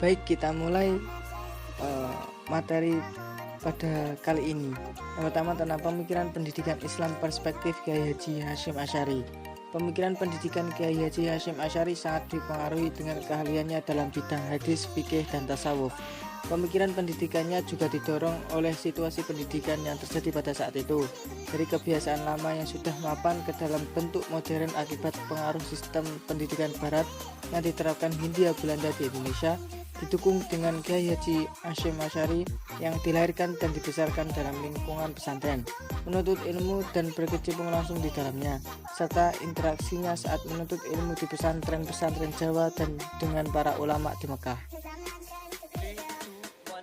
Baik, kita mulai materi pada kali ini. Yang pertama tentang pemikiran pendidikan Islam perspektif Kiai Haji Hasyim Asy'ari. Pemikiran pendidikan Kiai Haji Hasyim Asy'ari sangat dipengaruhi dengan keahliannya dalam bidang hadis, fikih, dan tasawuf. Pemikiran pendidikannya juga didorong oleh situasi pendidikan yang terjadi pada saat itu, dari kebiasaan lama yang sudah mapan ke dalam bentuk modern akibat pengaruh sistem pendidikan barat yang diterapkan Hindia Belanda di Indonesia, didukung dengan Kiai Haji Hasyim Asy'ari yang dilahirkan dan dibesarkan dalam lingkungan pesantren, menuntut ilmu dan berkecimpung langsung di dalamnya, serta interaksinya saat menuntut ilmu di pesantren-pesantren Jawa dan dengan para ulama di Mekah.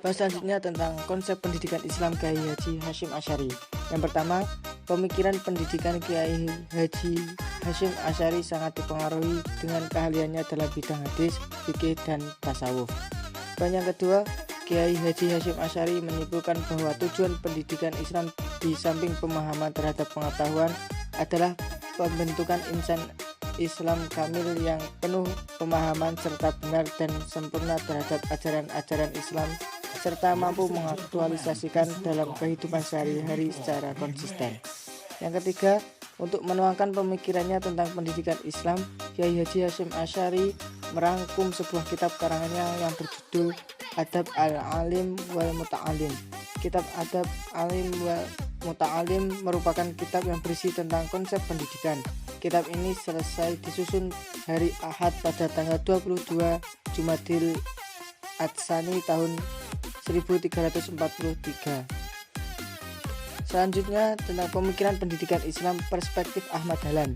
Bahas selanjutnya tentang konsep pendidikan Islam Kiai Haji Hasyim Asy'ari. Yang pertama, pemikiran pendidikan Kiai Haji Hasyim Asy'ari sangat dipengaruhi dengan keahliannya dalam bidang hadis, fikih, dan tasawuf. Dan yang kedua, Kiai Haji Hasyim Asy'ari menyimpulkan bahwa tujuan pendidikan Islam di samping pemahaman terhadap pengetahuan adalah pembentukan insan Islam kamil yang penuh pemahaman serta benar dan sempurna terhadap ajaran-ajaran Islam, serta mampu mengaktualisasikan dalam kehidupan sehari-hari secara konsisten. Yang ketiga, untuk menuangkan pemikirannya tentang pendidikan Islam, Kiai Haji Hasyim Asy'ari merangkum sebuah kitab karangannya yang berjudul Adab al-Alim wal Muta'alim. Kitab Adab Alim wal Muta'alim merupakan kitab yang berisi tentang konsep pendidikan. Kitab ini selesai disusun hari Ahad pada tanggal 22 Jumadil Ats-Tsani tahun 1343. Selanjutnya tentang pemikiran pendidikan Islam perspektif Ahmad Dahlan.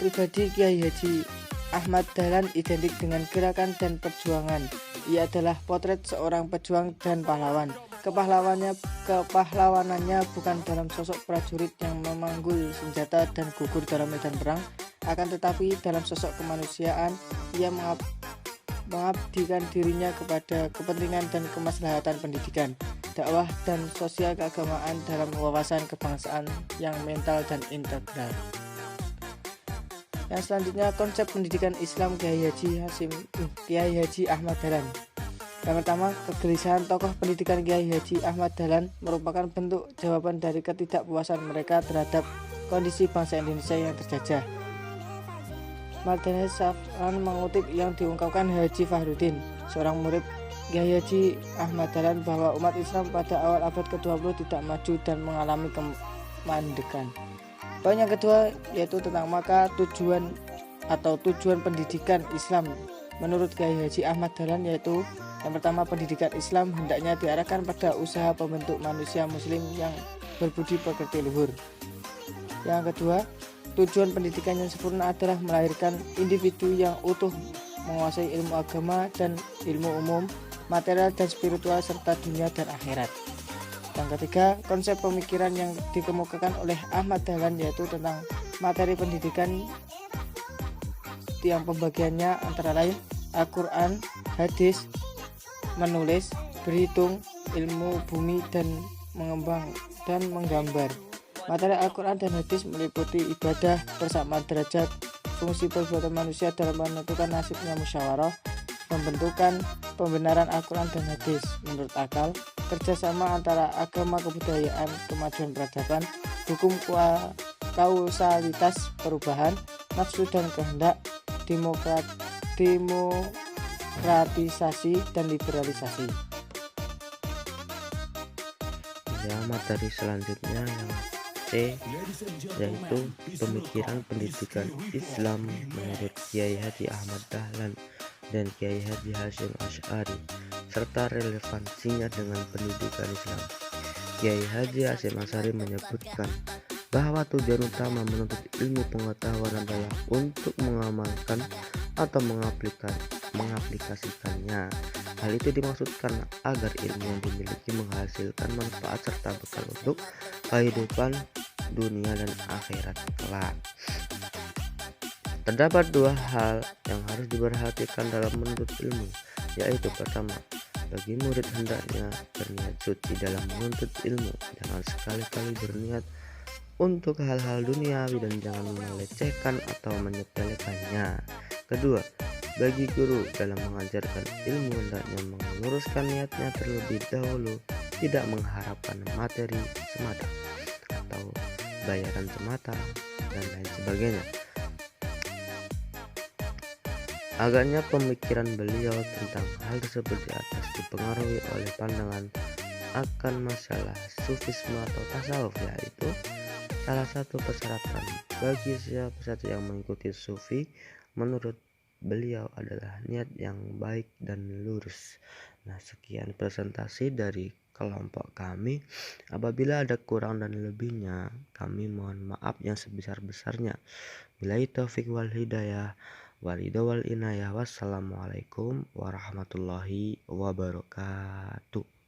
Pribadi Kiai Haji Ahmad Dahlan identik dengan gerakan dan perjuangan. Ia adalah potret seorang pejuang dan pahlawan. Kepahlawanannya bukan dalam sosok prajurit yang memanggul senjata dan gugur dalam medan perang, akan tetapi dalam sosok kemanusiaan. Ia mengabdikan dirinya kepada kepentingan dan kemaslahatan pendidikan, dakwah, dan sosial keagamaan dalam wawasan kebangsaan yang mental dan integral. Yang selanjutnya, konsep pendidikan Islam Kiai Haji Ahmad Dahlan. Yang pertama, kegelisahan tokoh pendidikan Kiai Haji Ahmad Dahlan merupakan bentuk jawaban dari ketidakpuasan mereka terhadap kondisi bangsa Indonesia yang terjajah. Mardhani Safran mengutip yang diungkapkan Haji Fahrudin, seorang murid Kiai Haji Ahmad Dahlan, bahwa umat Islam pada awal abad ke-20 tidak maju dan mengalami kemandekan. Poin yang kedua yaitu tentang maka tujuan pendidikan Islam menurut Kiai Haji Ahmad Dahlan, yaitu yang pertama, pendidikan Islam hendaknya diarahkan pada usaha pembentuk manusia muslim yang berbudi pekerti luhur. Yang kedua, tujuan pendidikan yang sempurna adalah melahirkan individu yang utuh, menguasai ilmu agama dan ilmu umum, material dan spiritual, serta dunia dan akhirat. Yang ketiga, konsep pemikiran yang dikemukakan oleh Ahmad Dahlan yaitu tentang materi pendidikan yang pembagiannya antara lain Al-Quran, hadis, menulis, berhitung, ilmu bumi, dan mengembang dan menggambar. Materi Al-Quran dan hadis meliputi ibadah, persamaan derajat, fungsi perbuatan manusia dalam menentukan nasibnya, musyawarah, pembentukan pembenaran Al-Quran dan hadis menurut akal, kerjasama antara agama, kebudayaan, kemajuan peradaban, hukum kausalitas perubahan, nafsu dan kehendak, demokratisasi dan liberalisasi. Ya, materi selanjutnya yang C, yaitu pemikiran pendidikan Islam menurut Kiai Haji Ahmad Dahlan dan Kiai Haji Hasyim Asy'ari serta relevansinya dengan pendidikan Islam. Kiai Haji Hasyim Asy'ari menyebutkan bahwa tujuan utama menuntut ilmu pengetahuan adalah untuk mengamalkan atau mengaplikasikannya. Hal itu dimaksudkan agar ilmu yang dimiliki menghasilkan manfaat serta bekal untuk kehidupan dunia dan akhirat kelak. Terdapat dua hal yang harus diperhatikan dalam menuntut ilmu, yaitu pertama, bagi murid hendaknya berniat suci dalam menuntut ilmu, jangan sekali-kali berniat untuk hal-hal duniawi dan jangan melecehkan atau menyepelekannya. Kedua, Bagi guru dalam mengajarkan ilmu hendaknya meluruskan niatnya terlebih dahulu, tidak mengharapkan materi semata atau bayaran semata dan lain sebagainya. Agaknya pemikiran beliau tentang hal tersebut di atas dipengaruhi oleh pandangan akan masalah sufisme atau tasawuf, yaitu salah satu persyaratan bagi siapa saja yang mengikuti sufi menurut beliau adalah niat yang baik dan lurus. Nah, sekian presentasi dari kelompok kami. Apabila ada kurang dan lebihnya, kami mohon maaf yang sebesar-besarnya. Billahi taufik wal hidayah, wal inayah. Wassalamualaikum warahmatullahi wabarakatuh.